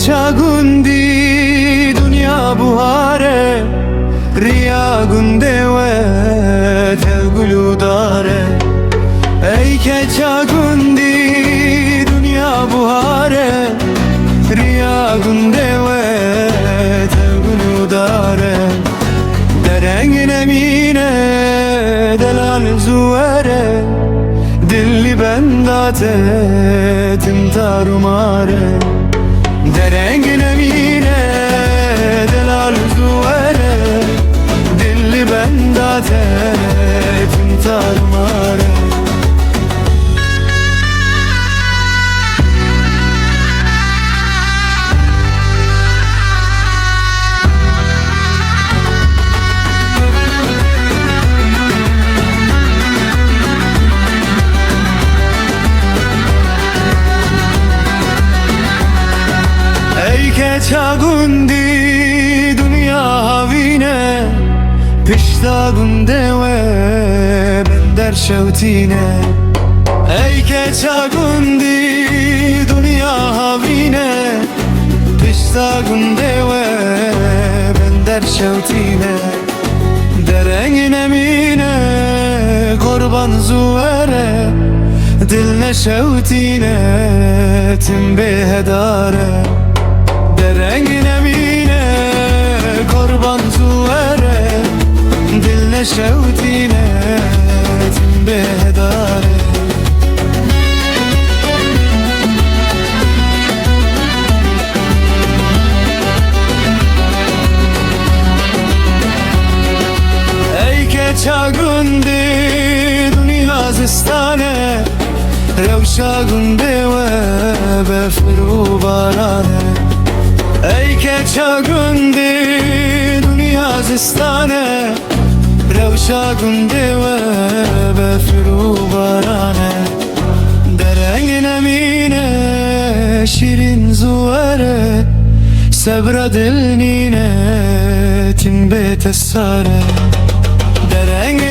çagundi dünya buhare riya gunde ve tevgulu dare ey ke çagundi dünya buhare riya gunde ve tevgulu dare derengin emine delal zuere dilli bendate timtar umare derengin emine delal zuere dilli bendate timtar umare çagundi dünya havine pişta gunde ve bender şevtine ey ke çagundi dünya havine pişta gunde ve bender şevtine derengin emine korban zuere dilne şevtine timbe hedare derengin emine korban zuere dilne şevtine timbe hedare ey ke çagundi dünya zistane revşa gunde ve befru barane ey ke çagundi dünya zistane revşa gunde ve befru barane derengin emine şirin zuere sebra dilnine timbe tessare derengin